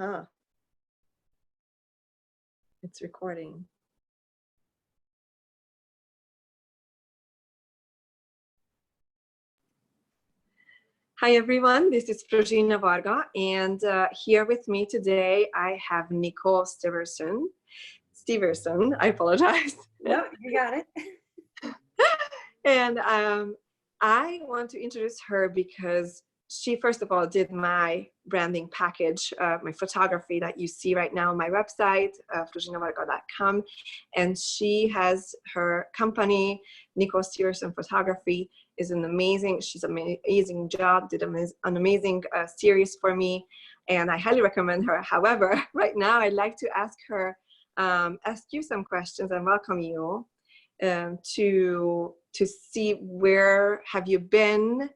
Uh-huh. It's recording. Hi everyone, this is Fruzsina Varga, and here with me today I have Nicole Steverson, I apologize. No, you got it. And I want to introduce her because she, first of all, did my branding package, my photography that you see right now on my website, fruzsinavarga.com. And she has her company, Nicole Steverson Photography, she's an amazing job, did an amazing series for me, and I highly recommend her. However, right now I'd like to ask you some questions and welcome you to see where have you been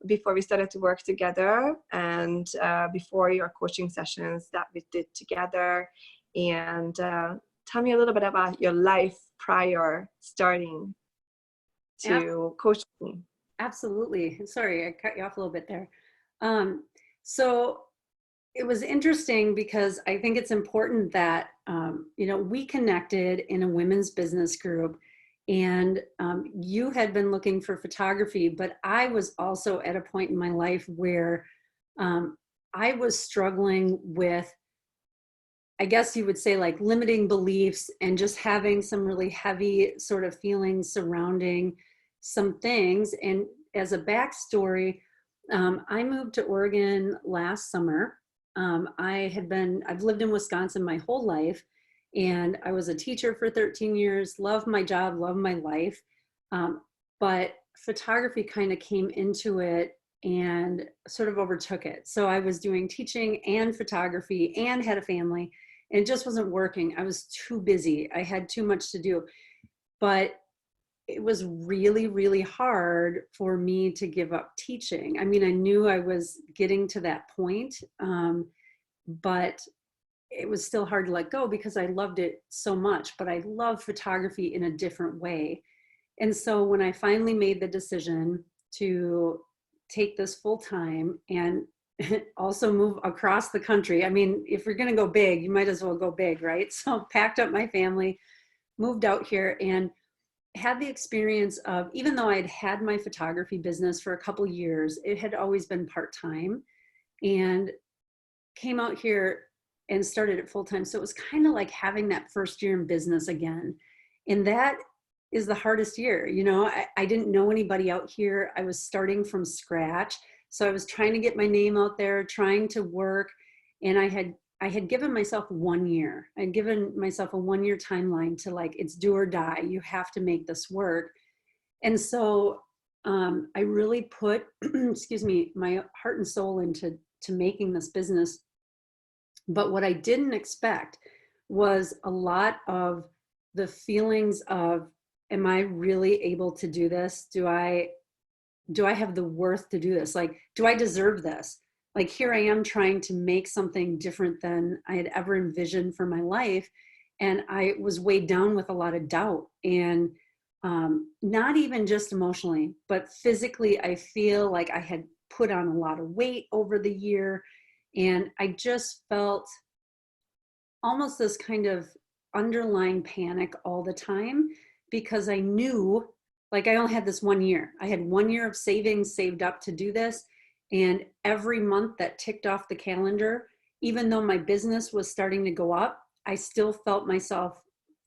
before we started to work together, and before your coaching sessions that we did together, and tell me a little bit about your life prior starting to coach me. Absolutely. Sorry, I cut you off a little bit there. So it was interesting because I think it's important that, we connected in a women's business group, and you had been looking for photography, but I was also at a point in my life where I was struggling with, I guess you would say, like limiting beliefs and just having some really heavy sort of feelings surrounding some things. And as a backstory, I moved to Oregon last summer. I've lived in Wisconsin my whole life, and I was a teacher for 13 years, loved my job, loved my life. But photography kind of came into it and sort of overtook it. So I was doing teaching and photography and had a family, and it just wasn't working. I was too busy. I had too much to do. But it was really, really hard for me to give up teaching. I mean, I knew I was getting to that point, but it was still hard to let go because I loved it so much, but I love photography in a different way. And so when I finally made the decision to take this full time and also move across the country, I mean, if you're going to go big, you might as well go big, right? So packed up my family, moved out here, and had the experience of, even though I'd had my photography business for a couple years, it had always been part-time, and came out here and started it full-time. So it was kind of like having that first year in business again. And that is the hardest year. I didn't know anybody out here. I was starting from scratch. So I was trying to get my name out there, trying to work. And I had given myself 1 year. I'd given myself a 1-year timeline to, like, it's do or die. You have to make this work. And so I really put, excuse me, my heart and soul into making this business. But what I didn't expect was a lot of the feelings of, am I really able to do this? Do I have the worth to do this? Like, do I deserve this? Like, here I am trying to make something different than I had ever envisioned for my life. And I was weighed down with a lot of doubt, and not even just emotionally, but physically. I feel like I had put on a lot of weight over the year, and I just felt almost this kind of underlying panic all the time, because I knew, like, I only had this 1 year. I had 1 year of savings saved up to do this. And every month that ticked off the calendar, even though my business was starting to go up, I still felt myself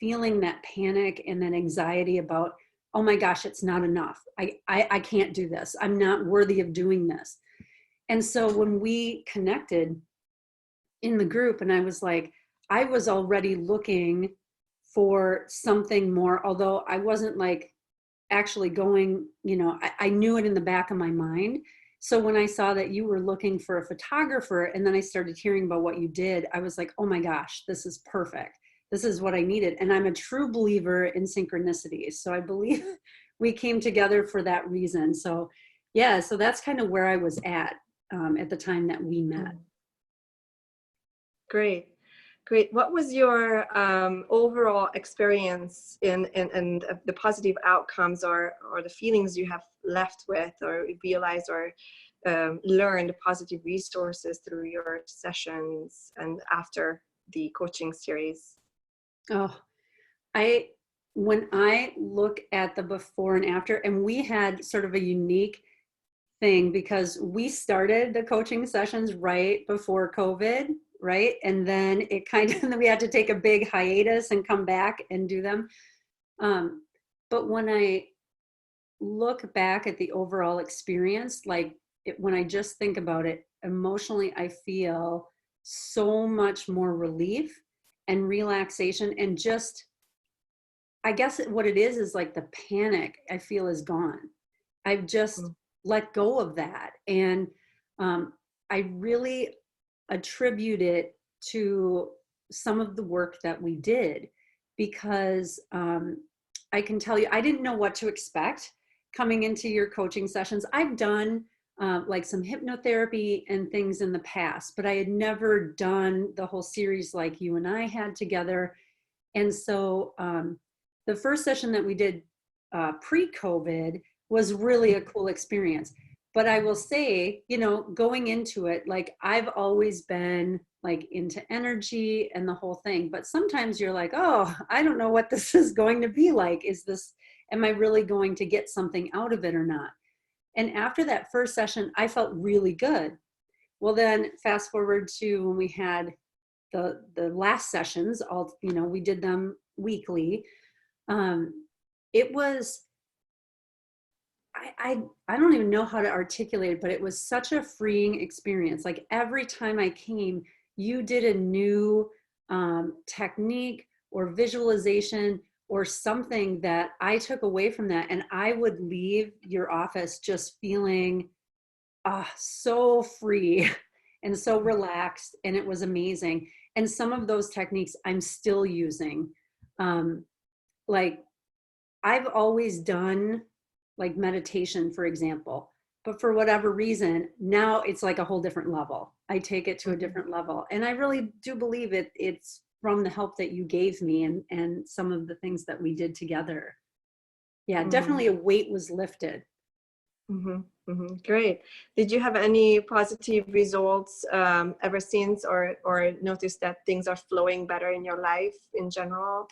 feeling that panic and that anxiety about, oh my gosh, it's not enough. I can't do this. I'm not worthy of doing this. And so when we connected in the group, and I was like, I was already looking for something more, although I wasn't like actually going, I knew it in the back of my mind. So when I saw that you were looking for a photographer, and then I started hearing about what you did, I was like, oh my gosh, this is perfect. This is what I needed. And I'm a true believer in synchronicities. So I believe we came together for that reason. So yeah, so that's kind of where I was at the time that we met. Great. What was your overall experience in the positive outcomes or the feelings you have left with or realized or learned positive resources through your sessions and after the coaching series? Oh, when I look at the before and after, and we had sort of a unique thing because we started the coaching sessions right before COVID, right? And then it kind of, we had to take a big hiatus and come back and do them. But when I look back at the overall experience, like when I just think about it, emotionally, I feel so much more relief and relaxation, and just, I guess what it is like the panic I feel is gone. I've just let go of that. And I really attribute it to some of the work that we did, because I can tell you, I didn't know what to expect coming into your coaching sessions. I've done like some hypnotherapy and things in the past, but I had never done the whole series like you and I had together. And so the first session that we did pre-COVID was really a cool experience. But I will say, you know, going into it, like I've always been like into energy and the whole thing. But sometimes you're like, oh, I don't know what this is going to be like. Am I really going to get something out of it or not? And after that first session, I felt really good. Well, then fast forward to when we had the last sessions, you know, we did them weekly. It was, I don't even know how to articulate it, but it was such a freeing experience. Like every time I came, you did a new technique or visualization or something that I took away from that. And I would leave your office just feeling so free and so relaxed. And it was amazing. And some of those techniques I'm still using. Like I've always done like meditation, for example, but for whatever reason, now it's like a whole different level. I take it to a different level. And I really do believe it's from the help that you gave me and some of the things that we did together. Yeah, definitely a weight was lifted. Great. Did you have any positive results ever since, or notice that things are flowing better in your life in general?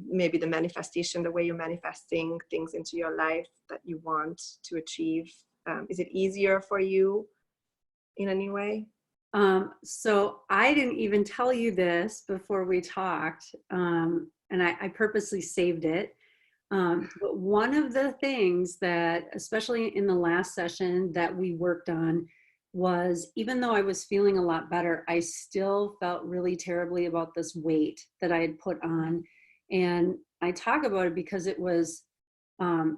Maybe the manifestation, the way you're manifesting things into your life that you want to achieve. Is it easier for you in any way? So I didn't even tell you this before we talked, and I purposely saved it. But one of the things that, especially in the last session that we worked on, was even though I was feeling a lot better, I still felt really terribly about this weight that I had put on. And I talk about it because it was, you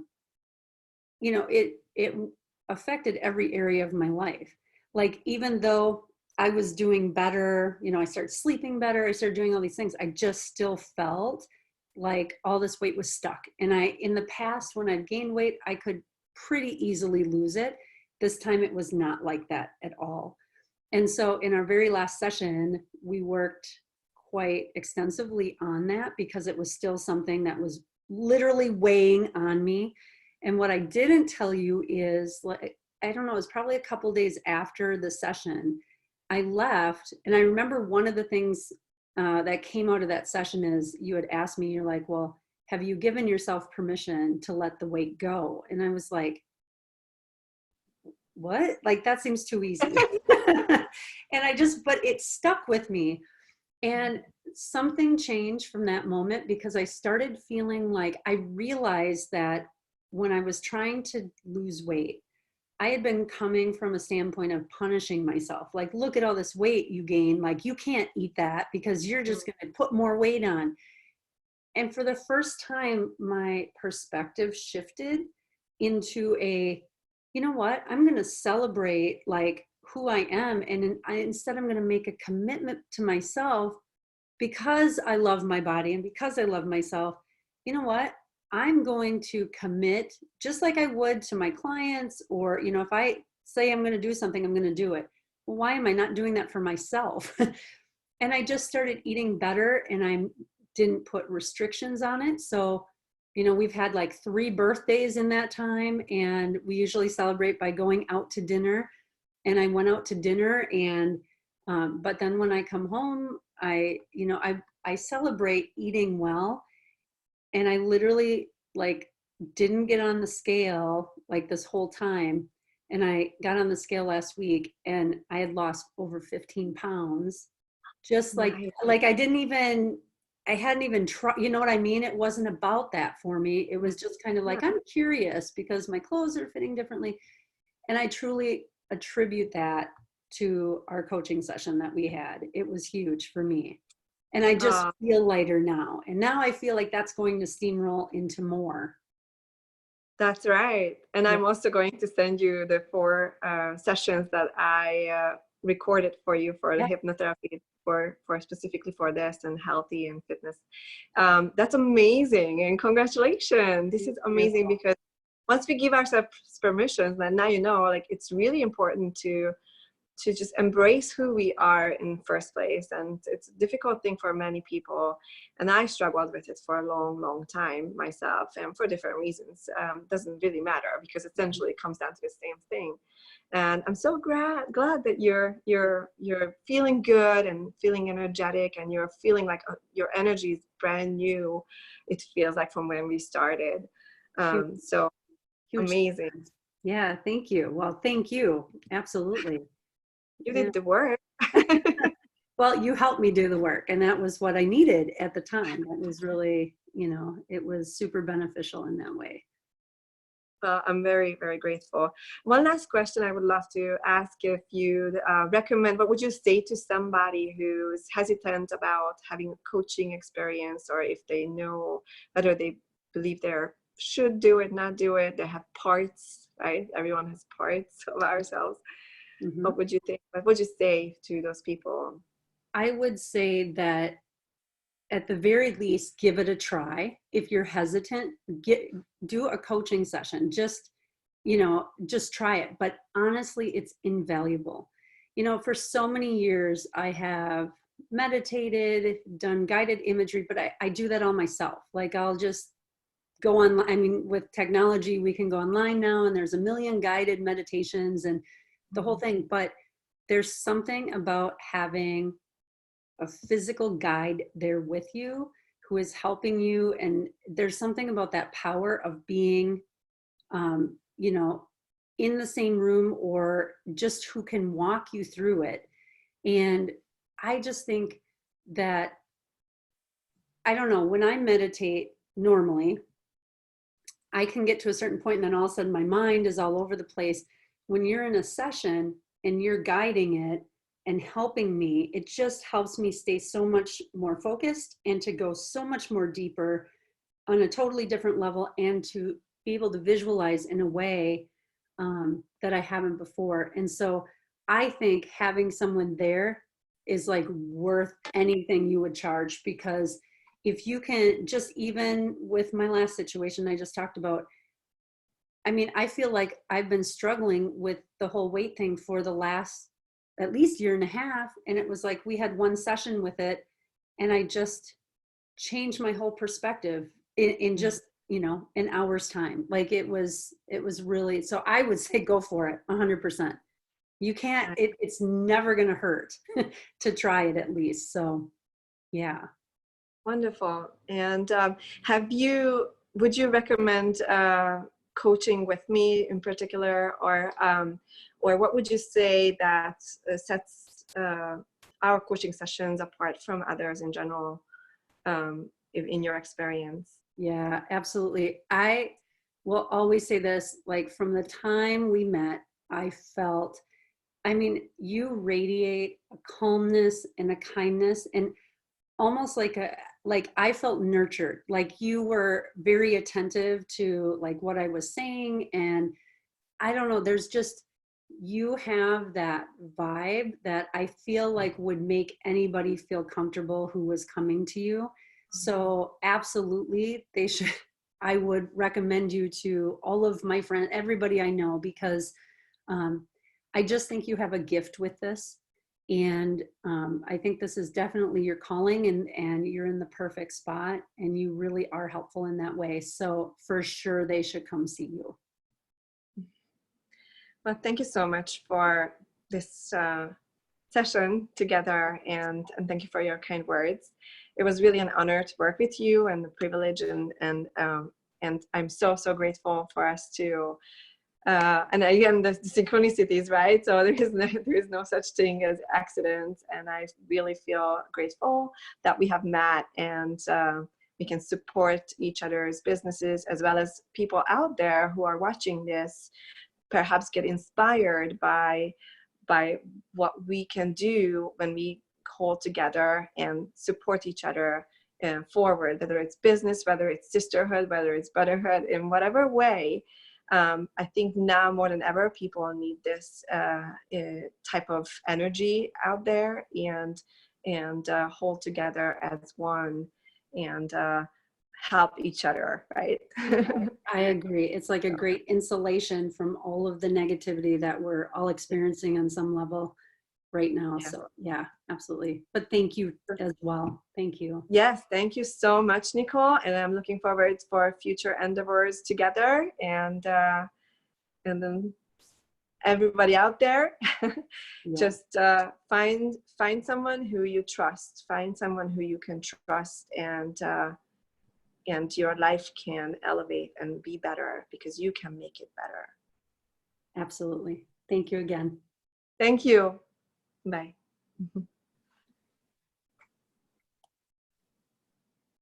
know, it affected every area of my life. Like, even though I was doing better, you know, I started sleeping better, I started doing all these things, I just still felt like all this weight was stuck. And in the past, when I'd gained weight, I could pretty easily lose it. This time it was not like that at all. And so in our very last session, we worked quite extensively on that because it was still something that was literally weighing on me. And what I didn't tell you is, like, I don't know, it was probably a couple days after the session, I left. And I remember one of the things that came out of that session is you had asked me, you're like, well, have you given yourself permission to let the weight go? And I was like, what? Like, that seems too easy. And but it stuck with me. And something changed from that moment because I started feeling like I realized that when I was trying to lose weight, I had been coming from a standpoint of punishing myself. Like, look at all this weight you gain. Like, you can't eat that because you're just going to put more weight on. And for the first time, my perspective shifted into you know what, I'm going to celebrate like who I am. And instead, I'm going to make a commitment to myself because I love my body and because I love myself. You know what? I'm going to commit just like I would to my clients, or, you know, if I say I'm going to do something, I'm going to do it. Well, why am I not doing that for myself? And I just started eating better, and I didn't put restrictions on it. So You know, we've had like 3 birthdays in that time, and we usually celebrate by going out to dinner. And I went out to dinner, and but then when I come home, I celebrate eating well, and I literally like didn't get on the scale like this whole time. And I got on the scale last week, and I had lost over 15 pounds. Just Nice. like I hadn't even tried, you know what I mean? It wasn't about that for me. It was just kind of like, I'm curious because my clothes are fitting differently. And I truly attribute that to our coaching session that we had. It was huge for me. And I just feel lighter now. And now I feel like that's going to steamroll into more. That's right. And Yeah. I'm also going to send you the 4 sessions that I recorded for you for the Yeah. hypnotherapy for specifically for this and healthy and fitness. That's amazing. And congratulations. This is amazing because once we give ourselves permissions, then now you know, like it's really important to just embrace who we are in first place. And it's a difficult thing for many people. And I struggled with it for a long, long time myself, and for different reasons. Doesn't really matter because essentially it comes down to the same thing. And I'm so glad that you're feeling good and feeling energetic, and you're feeling like your energy is brand new. It feels like from when we started. So Huge. amazing. Yeah, thank you. Well, thank you. Absolutely. You did the work. Well, you helped me do the work, and that was what I needed at the time. That was really, it was super beneficial in that way. Well, I'm very, very grateful. One last question I would love to ask, if you'd recommend, what would you say to somebody who's hesitant about having a coaching experience, or if they know whether they believe they should do it, not do it, they have parts, right? Everyone has parts of ourselves. Mm-hmm. What would you think? What would you say to those people? I would say that at the very least, give it a try. If you're hesitant, do a coaching session. Just try it. But honestly, it's invaluable. For so many years, I have meditated, done guided imagery, but I do that all myself. Like I'll just go on. I mean, with technology, we can go online now, and there's a million guided meditations and the whole thing. But there's something about having a physical guide there with you who is helping you. And there's something about that power of being, in the same room, or just who can walk you through it. And I just think that, I don't know, when I meditate normally, I can get to a certain point and then all of a sudden my mind is all over the place. When you're in a session and you're guiding it and helping me, it just helps me stay so much more focused and to go so much more deeper on a totally different level, and to be able to visualize in a way that I haven't before. And so I think having someone there is like worth anything you would charge, because if you can, just even with my last situation I just talked about, I mean, I feel like I've been struggling with the whole weight thing for the last at least year and a half. And it was like we had one session with it, and I just changed my whole perspective in just, an hour's time. Like it was really, so I would say go for it 100%. You can't, it's never going to hurt to try it at least. So yeah. Wonderful. And would you recommend coaching with me in particular, or what would you say that sets our coaching sessions apart from others in general, in your experience? Yeah, absolutely. I will always say this, like from the time we met, I mean, you radiate a calmness and a kindness, and almost like I felt nurtured, like you were very attentive to like what I was saying. And I don't know, there's just, you have that vibe that I feel like would make anybody feel comfortable who was coming to you. So absolutely, I would recommend you to all of my friends, everybody I know, because I just think you have a gift with this. And I think this is definitely your calling, and you're in the perfect spot, and you really are helpful in that way. So for sure, they should come see you. Well, thank you so much for this session together, and thank you for your kind words. It was really an honor to work with you, and a privilege, and I'm so grateful for us to and again, the synchronicities, right? So there is no such thing as accidents, and I really feel grateful that we have met, and we can support each other's businesses, as well as people out there who are watching this perhaps get inspired by what we can do when we hold together and support each other forward, whether it's business, whether it's sisterhood, whether it's brotherhood, in whatever way. I think now more than ever, people need this type of energy out there, and hold together as one, and help each other, right? I agree. It's like a great insulation from all of the negativity that we're all experiencing on some level right now. Yeah. So yeah, absolutely. But thank you as well. Thank you. Yes, thank you so much, Nicole. And I'm looking forward for future endeavors together. And then everybody out there, just find someone who you trust, find someone who you can trust, and your life can elevate and be better, because you can make it better. Absolutely. Thank you again. Thank you. Bye.